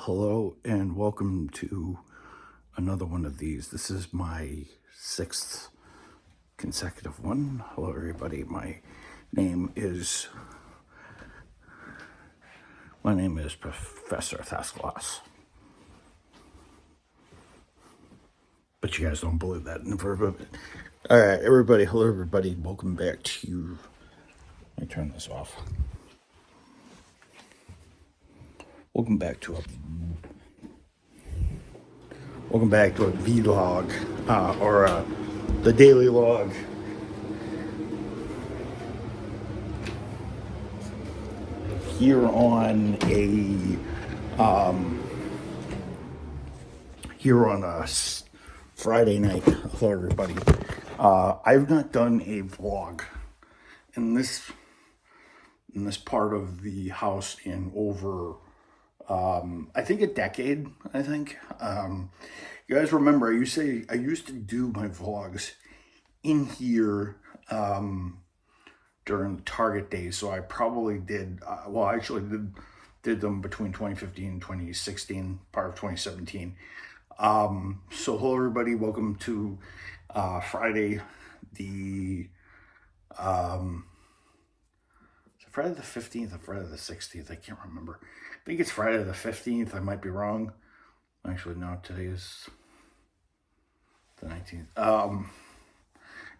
Hello and welcome to another one of these. This is my 6th consecutive one. Hello everybody, my name is Professor Thasclos. But you guys don't believe that. Alright, everybody, hello everybody, welcome back to, let me turn this off. Welcome back to a vlog, or the daily log. Here on a Friday night. Hello everybody. I've not done a vlog in this part of the house in over I think a decade. You guys remember I used to do my vlogs in here during the Target days, so I probably did did them between 2015 and 2016, part of 2017. So hello everybody, welcome to Friday the Friday the 15th or Friday the 16th, I can't remember. I think it's Friday the 15th, I might be wrong. Actually, no, today is the 19th.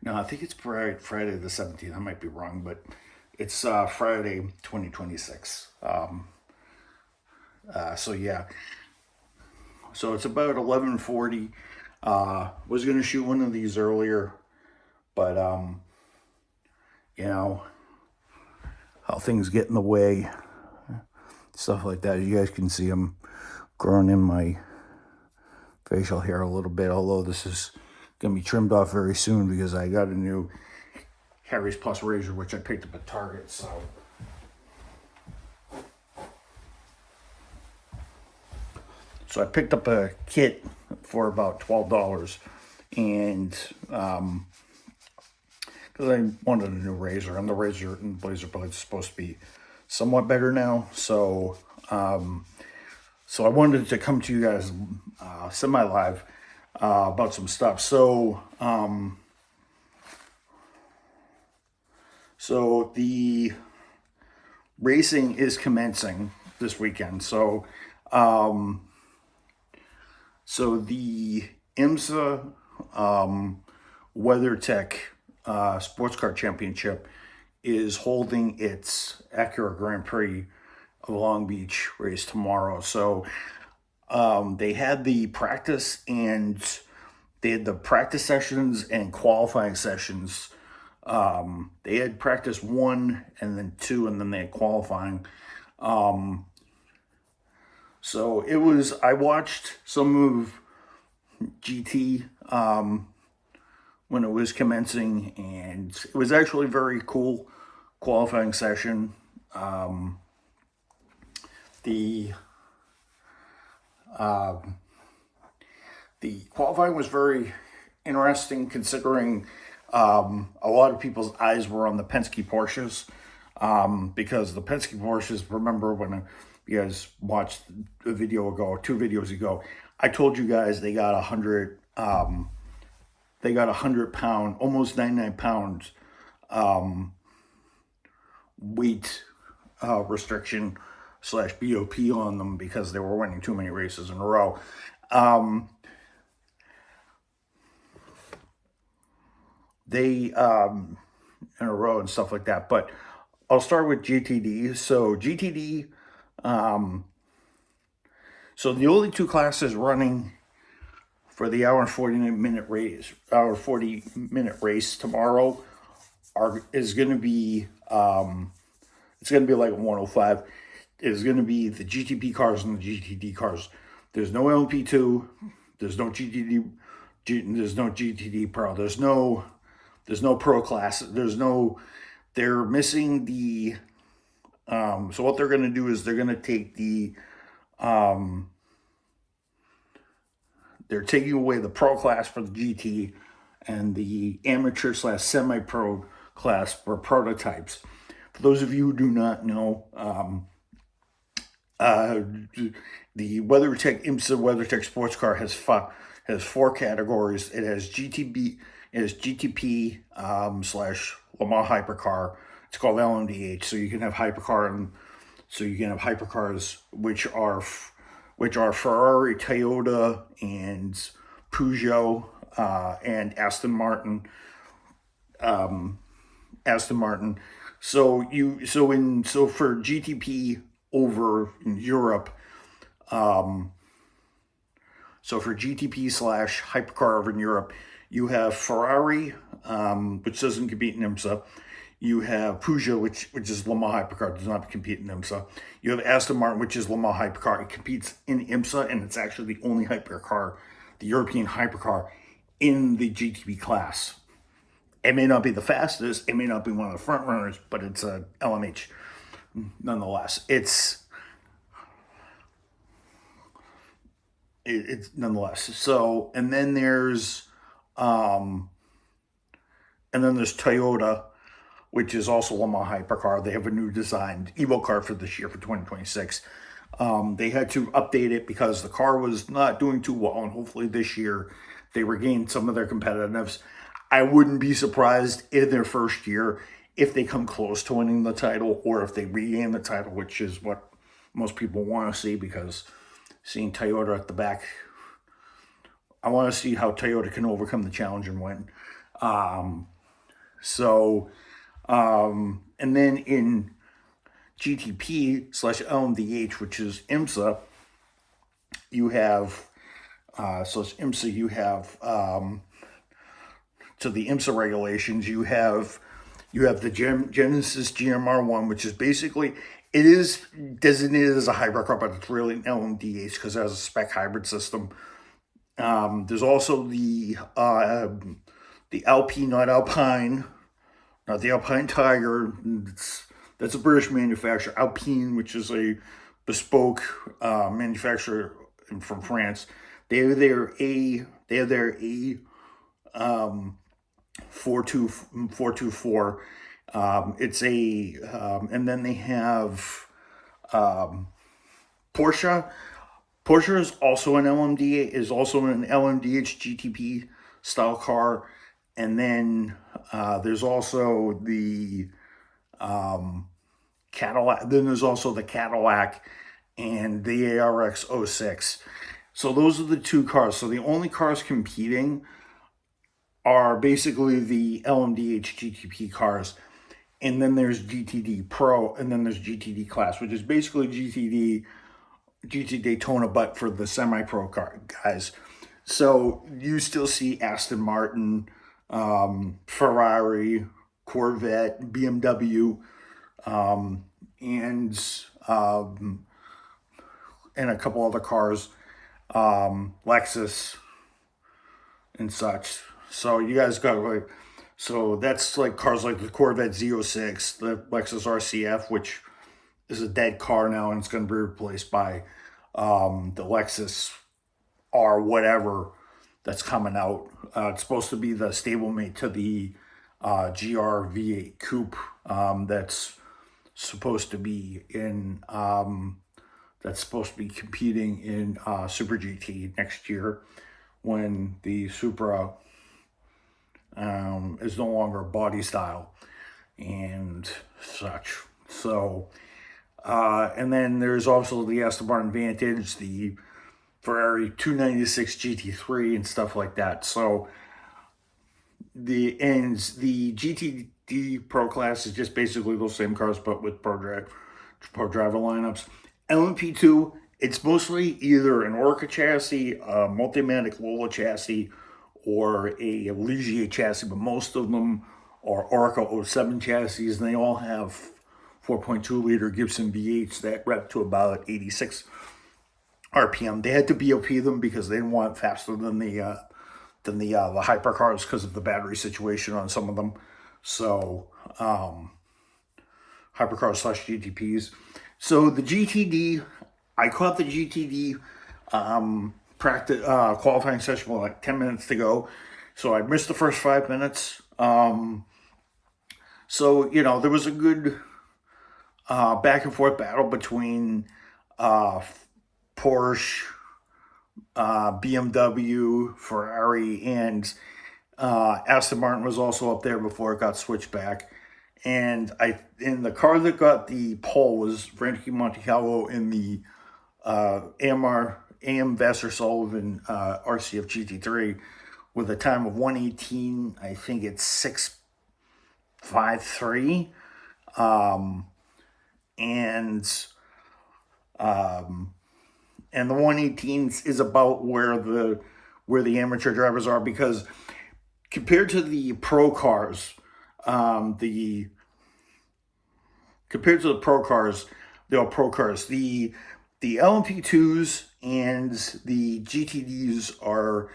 No, I think it's Friday the 17th, I might be wrong, but it's Friday 2026. So yeah, so it's about 11:40. Was gonna shoot one of these earlier, but you know how things get in the way, stuff like that. You guys can see I'm growing in my facial hair a little bit, although this is gonna be trimmed off very soon because I got a new Harry's Plus razor, which I picked up at Target. So I picked up a kit for about $12, and because I wanted a new razor, and the razor and Blazer blade is supposed to be somewhat better now. So so I wanted to come to you guys semi-live about some stuff. So so the racing is commencing this weekend. So so the IMSA WeatherTech Sports Car Championship is holding its Acura Grand Prix of Long Beach race tomorrow. So they had the practice sessions and qualifying sessions. They had practice 1 and then 2, and then they had qualifying. So I watched some of GT when it was commencing, and it was actually a very cool qualifying session. The qualifying was very interesting, considering a lot of people's eyes were on the Penske Porsches, because the Penske Porsches, remember when you guys watched a video ago, 2 videos ago, I told you guys they got 100 pound, almost 99 pounds weight restriction / BOP on them because they were winning too many races in a row. In a row and stuff like that. But I'll start with GTD. So GTD, so the only 2 classes running for the hour and 40-minute race tomorrow is going to be it's going to be like a 105. It's going to be the GTP cars and the GTD cars. There's no LMP2. There's no GTD. There's no GTD Pro. There's no Pro class. They're missing the. So what they're going to do is they're going to take the. They're taking away the Pro class for the GT and the amateur / semi-pro class for prototypes. For those of you who do not know, Uh, the WeatherTech IMSA WeatherTech sports car has four categories. It has GTB, it has GTP slash Le Mans hypercar. It's called LMDH. So you can have hypercar, and so you can have hypercars which are Ferrari, Toyota, and Peugeot, and Aston Martin. So for GTP over in Europe, so for GTP slash hypercar over in Europe, you have Ferrari, which doesn't compete in IMSA. You have Peugeot, which is Le Mans hypercar, does not compete in IMSA. You have Aston Martin, which is Le Mans hypercar. It competes in IMSA, and it's actually the only hypercar, the European hypercar, in the GTP class. It may not be the fastest, it may not be one of the front runners, but it's a LMH nonetheless. It's nonetheless. So, and then there's Toyota, which is also Le Mans hypercar. They have a new designed Evo car for this year for 2026. They had to update it because the car was not doing too well, and hopefully this year they regain some of their competitiveness. I wouldn't be surprised in their first year if they come close to winning the title, or if they regain the title, which is what most people want to see, because seeing Toyota at the back, I want to see how Toyota can overcome the challenge and win. And then in GTP slash LMDH, which is IMSA, you have, so it's IMSA, you have, to the IMSA regulations, you have the Genesis GMR1, which is basically, it is designated as a hybrid car, but it's really an LMDH because it has a spec hybrid system. There's also the Alpine, not the Alpine Tiger. That's a British manufacturer. Alpine, which is a bespoke manufacturer from France. They have their A 424. It's and then they have Porsche. Porsche is also an LMDH GTP style car, and then there's also the Cadillac. Then there's also the Cadillac and the ARX 06. So those are the two cars. So the only cars competing are basically the LMDH GTP cars. And then there's GTD Pro, and then there's GTD Class, which is basically GT Daytona, but for the semi-pro car guys. So you still see Aston Martin, Ferrari, Corvette, BMW, and a couple other cars, Lexus and such. So you guys got like, so that's like cars like the Corvette Z06, the Lexus RCF, which is a dead car now, and it's going to be replaced by the Lexus R whatever that's coming out. It's supposed to be the stablemate to the GR V8 Coupe that's supposed to be competing in Super GT next year, when the Supra is no longer body style and such. So, and then there's also the Aston Martin Vantage, the Ferrari 296 GT3, and stuff like that. So the GTD Pro Class is just basically those same cars, but with pro driver lineups. LMP2, it's mostly either an Orca chassis, a Multimatic Lola chassis, or a Ligier chassis, but most of them are Orca 07 chassis, and they all have 4.2 liter Gibson V8s that rep to about 86 RPM. They had to BOP them because they didn't want faster than the hypercars because of the battery situation on some of them. So hypercars slash GTPs. So the GTD, I caught the GTD practice qualifying session with like 10 minutes to go, so I missed the first 5 minutes. So there was a good back and forth battle between Porsche, BMW, Ferrari, and Aston Martin was also up there before it got switched back. And in the car that got the pole was Frankie Monticello in the AM Vassar Sullivan RCF GT3 with a time of 118. I think it's 6:53. And and the 118 is about where the amateur drivers are, because compared to the pro cars, the compared to the pro cars, the LMP2s and the GTDs are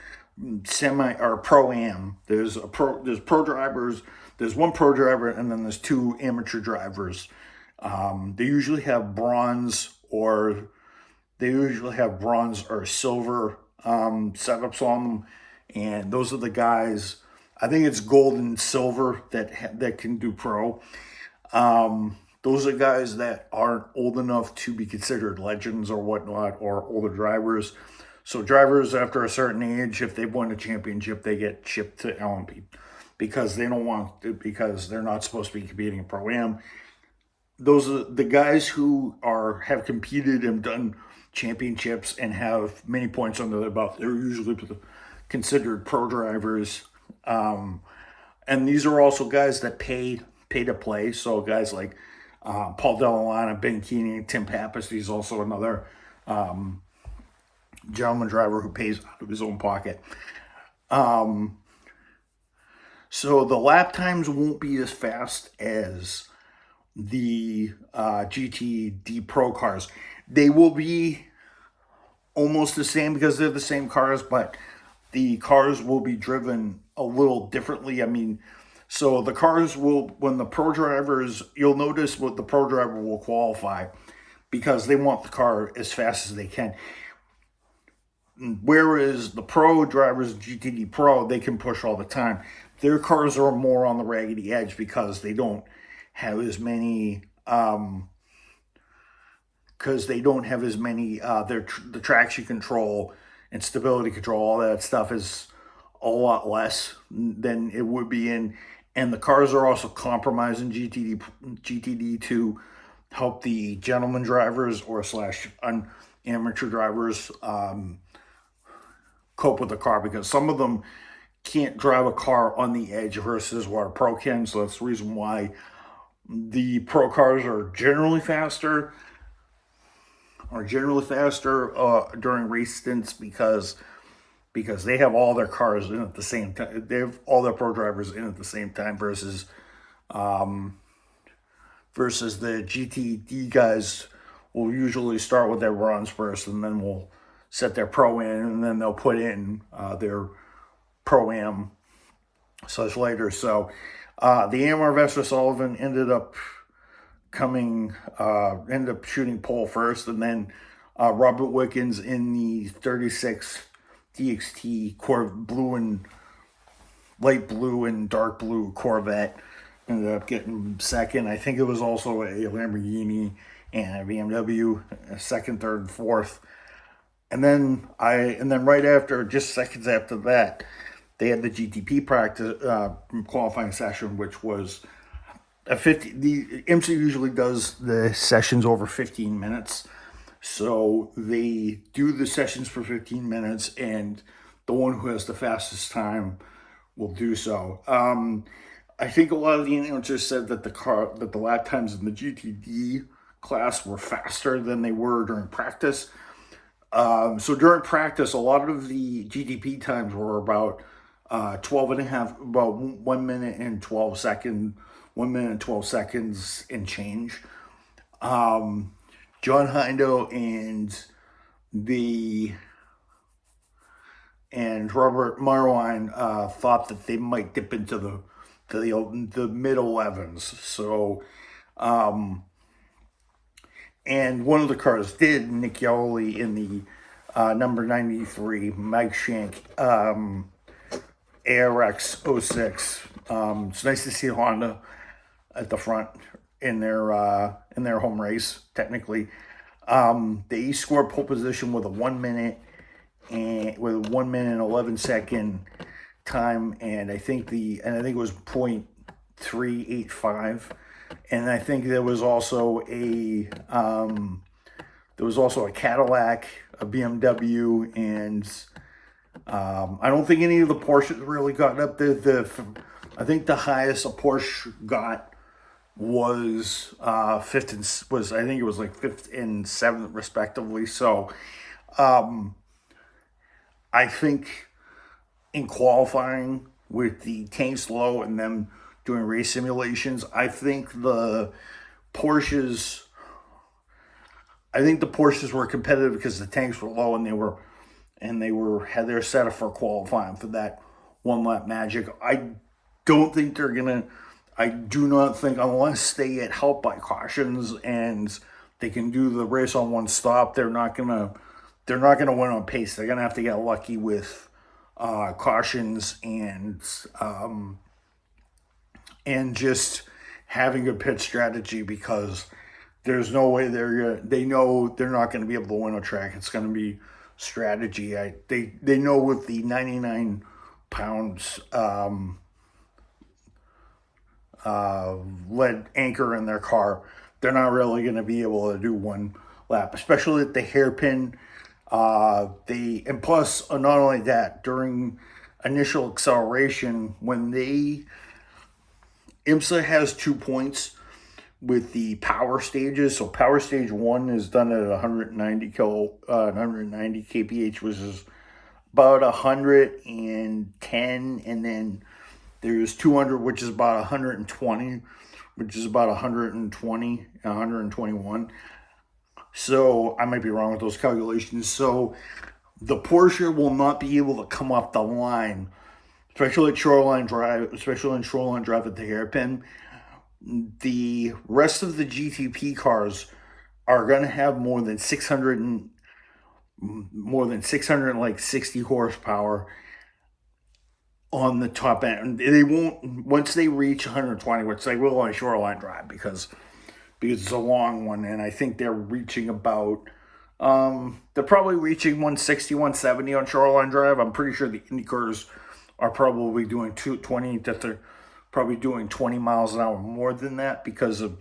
pro am. There's pro drivers. There's one pro driver, and then there's two amateur drivers. They usually have bronze or silver setups on them, and those are the guys. I think it's gold and silver that can do pro. Those are guys that aren't old enough to be considered legends or whatnot, or older drivers. So drivers after a certain age, if they've won a championship, they get shipped to LMP because because they're not supposed to be competing in Pro-Am. Those are the guys who have competed and done championships and have many points under their belt. They're usually considered pro drivers. And these are also guys that pay to play. So guys like Paul Dell'Anna, Ben Keeney, Tim Pappas. He's also another gentleman driver who pays out of his own pocket. So the lap times won't be as fast as the GTD Pro cars. They will be almost the same because they're the same cars, but the cars will be driven a little differently. I mean, so the cars will, when the pro drivers, you'll notice what the pro driver will qualify because they want the car as fast as they can. Whereas the pro drivers, GTD Pro, they can push all the time. Their cars are more on the raggedy edge because they don't have as many the traction control and stability control, all that stuff is a lot less than it would be in. And the cars are also compromised in GTD to help the gentleman drivers or / amateur drivers cope with the car, because some of them can't drive a car on the edge versus what a pro can. So that's the reason why the pro cars are generally faster during race stints, because they have all their cars in at the same time. They have all their pro drivers in at the same time versus the GTD guys will usually start with their runs first, and then will set their pro in, and then they'll put in their pro-am such later. So the AMR Vassar Sullivan ended up shooting pole first, and then Robert Wickens in the 36 DXT light blue and dark blue Corvette ended up getting second. I think it was also a Lamborghini and a BMW, second, third, and fourth. And then right after, just seconds after that, they had the GTP practice qualifying session, which was a 50. The IMSA usually does the sessions over 15 minutes, so they do the sessions for 15 minutes, and the one who has the fastest time will do so. I think a lot of the announcers said that the lap times in the GTD class were faster than they were during practice. So during practice, a lot of the GTP times were about 12 and a half, about 1 minute and 12 seconds, 1 minute and 12 seconds and change. John Hindo and Robert Marwine thought that they might dip into the mid 11s. So, and one of the cars did, Nick Yoli in the number 93 Mike Shank ARX 06. It's nice to see Honda at the front in their home race, technically. They scored pole position with a 1 minute and with a 1 minute and 11-second time, and I think it was .385, and I think there was also a Cadillac, a BMW, and I don't think any of the Porsches really got up there. I think the highest a Porsche got was fifth and was I think it was like fifth and seventh respectively. So I think in qualifying with the tanks low and them doing race simulations, I think the Porsches were competitive because the tanks were low and they're set up for qualifying for that one lap magic. I do not think unless they get helped by cautions and they can do the race on one stop, they're not gonna win on pace. They're gonna have to get lucky with cautions and just having a pit strategy, because there's no way they know they're not going to be able to win a track. It's going to be strategy. They know with the 99 pounds lead anchor in their car, they're not really going to be able to do one lap, especially at the hairpin. And plus, not only that, during initial acceleration, IMSA has 2 points with the power stages. So power stage 1 is done at 190 kph, which is about 110, and then there's 200, which is about 120, which is about 120, 121. So I might be wrong with those calculations. So the Porsche will not be able to come off the line, especially at Shoreline Drive, at the hairpin. The rest of the GTP cars are going to have more than 660 horsepower on the top end. They won't, once they reach 120, which they will on Shoreline Drive because it's a long one, and I think they're reaching about they're probably reaching 160, 170 on Shoreline Drive. I'm pretty sure the Indy cars are probably doing 220 to 30, probably doing 20 miles an hour more than that because of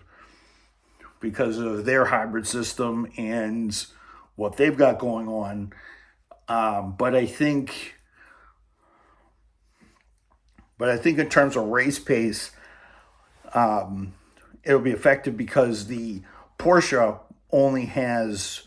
their hybrid system and what they've got going on. But I think in terms of race pace, it'll be effective because the Porsche only has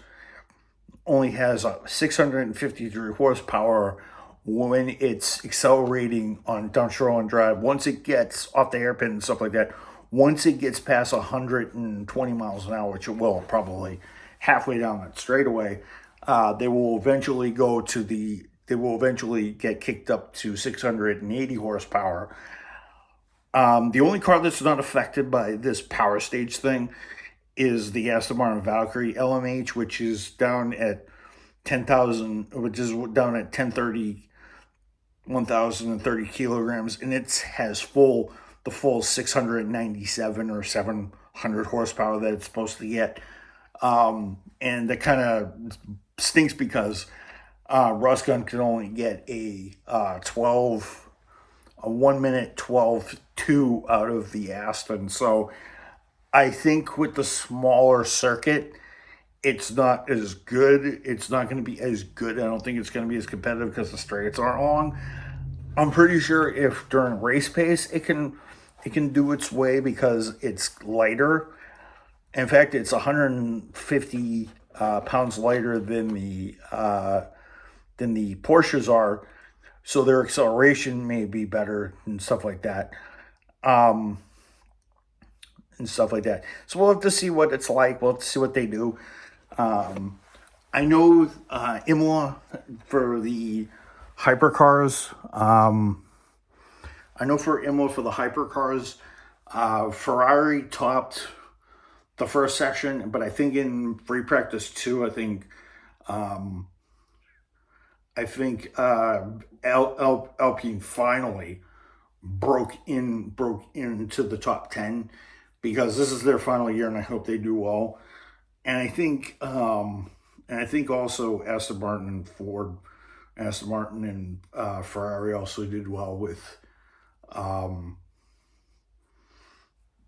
653 horsepower when it's accelerating on down Shoreline Drive. Once it gets off the hairpin and stuff like that, once it gets past 120 miles an hour, which it will probably halfway down that straightaway, they will eventually get kicked up to 680 horsepower. The only car that's not affected by this power stage thing is the Aston Martin Valkyrie LMH, which is down at 10,000, which is down at 1,030 kilograms, and it has the full 697 or 700 horsepower that it's supposed to get. And that kind of stinks because Ruskin can only get a 1 minute 12.2 out of the Aston. So I think with the smaller circuit, it's not as good. It's not going to be as good. I don't think it's going to be as competitive because the straights aren't long. I'm pretty sure if during race pace, it can do its way because it's lighter. In fact, it's 150 pounds lighter than the Porsches are, so their acceleration may be better and stuff like that. So we'll have to see what it's like. We'll have to see what they do. I know Imola for the hypercars. Ferrari topped the first section, but I think in free practice 2, I think Alpine finally broke into the top 10, because this is their final year, and I hope they do well. and I think also Aston Martin and Ferrari also did well with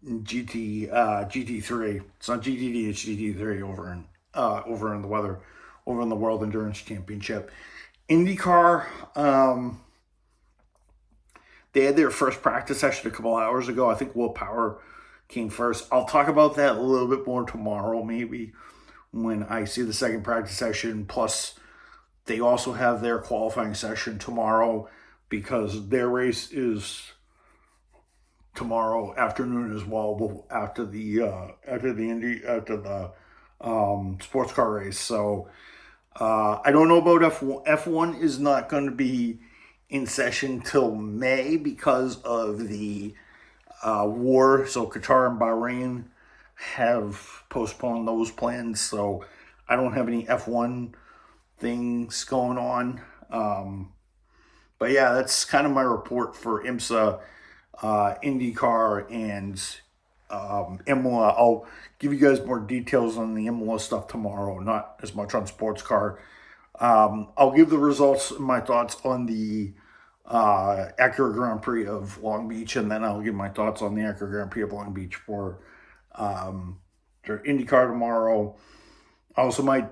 GT3. It's not GTD, it's GT3 over in the World Endurance Championship. IndyCar, they had their first practice session a couple hours ago. I think Will Power came first. I'll talk about that a little bit more tomorrow, maybe, when I see the second practice session. Plus, they also have their qualifying session tomorrow because their race is tomorrow afternoon as well, after the sports car race. So I don't know about F1. F1 is not going to be in session till May because of the war. So Qatar and Bahrain have postponed those plans. So I don't have any F1 things going on. But yeah, that's kind of my report for IMSA, IndyCar, and Imola. I'll give you guys more details on the Imola stuff tomorrow, not as much on sports car. I'll give the results, my thoughts on the Acura Grand Prix of Long Beach, and then I'll give my thoughts on the Acura Grand Prix of Long Beach for IndyCar tomorrow. I also might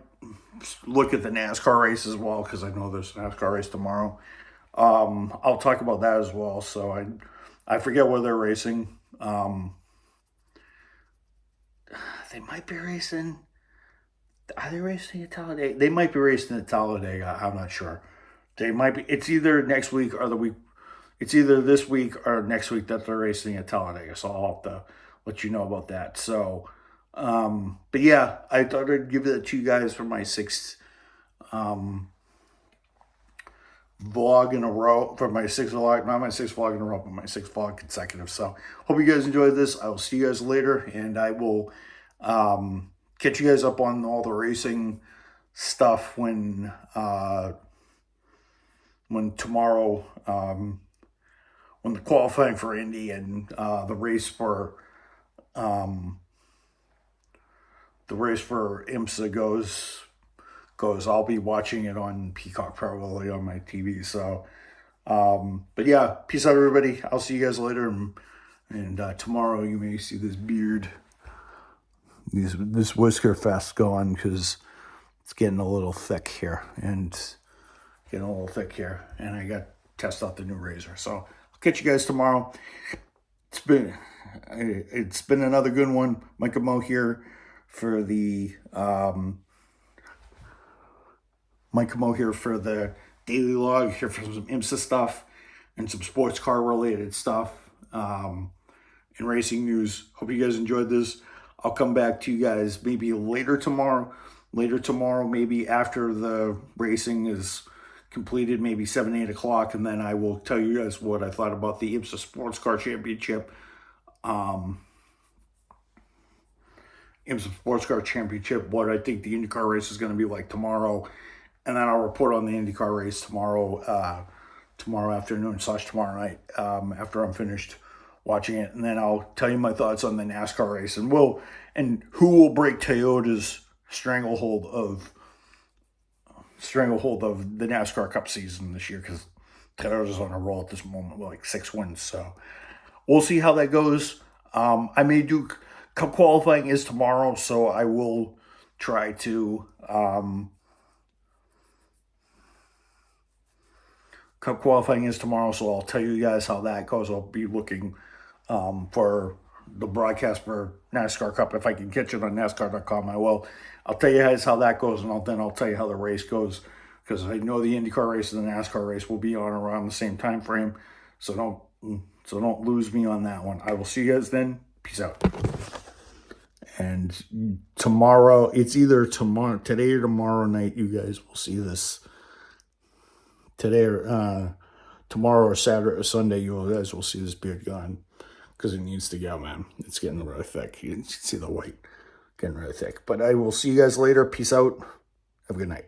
look at the NASCAR race as well, because I know there's a NASCAR race tomorrow. I'll talk about that as well. So I forget where they're racing. They might be racing. Are they racing at Talladega? They might be racing at Talladega. I'm not sure. They might be. It's either next week or the week. It's either this week or next week that they're racing at Talladega. So I'll have to let you know about that. So, but yeah, I thought I'd give it to you guys for my sixth vlog in a row, for my sixth vlog, not my sixth vlog in a row, but my sixth vlog consecutive. So hope you guys enjoyed this. I will see you guys later, and I will catch you guys up on all the racing stuff when tomorrow, when the qualifying for Indy and the race for IMSA goes. I'll be watching it on Peacock, probably on my TV. So, but yeah, peace out, everybody. I'll see you guys later, and tomorrow you may see this beard, this whisker fest going, because it's getting a little thick here, and I got to test out the new razor. So I'll catch you guys tomorrow. It's been another good one. Mike and Mo here for the daily log, here for some IMSA stuff and some sports car related stuff and racing news. Hope you guys enjoyed this. I'll come back to you guys maybe later tomorrow, maybe after the racing is completed, maybe 7, 8 o'clock, and then I will tell you guys what I thought about the IMSA Sports Car Championship. IMSA Sports Car Championship, what I think the IndyCar race is going to be like tomorrow, and then I'll report on the IndyCar race tomorrow afternoon / tomorrow night after I'm finished watching it, and then I'll tell you my thoughts on the NASCAR race, and who will break Toyota's stranglehold of the NASCAR Cup season this year, because Toyota's on a roll at this moment with like 6 wins. So we'll see how that goes. I may do Cup qualifying is tomorrow, so I will try to Cup qualifying is tomorrow, so I'll tell you guys how that goes. I'll be looking for the broadcast for NASCAR Cup. If I can catch it on NASCAR.com, I will. I'll tell you guys how that goes, and I'll tell you how the race goes, because I know the IndyCar race and the NASCAR race will be on around the same time frame. So don't lose me on that one. I will see you guys then. Peace out. And tomorrow, it's either today or tomorrow night, you guys will see this. Today or tomorrow or Saturday or Sunday, you guys will see this beard gone, because it needs to go, man. It's getting really thick. You can see the white getting really thick. But I will see you guys later. Peace out. Have a good night.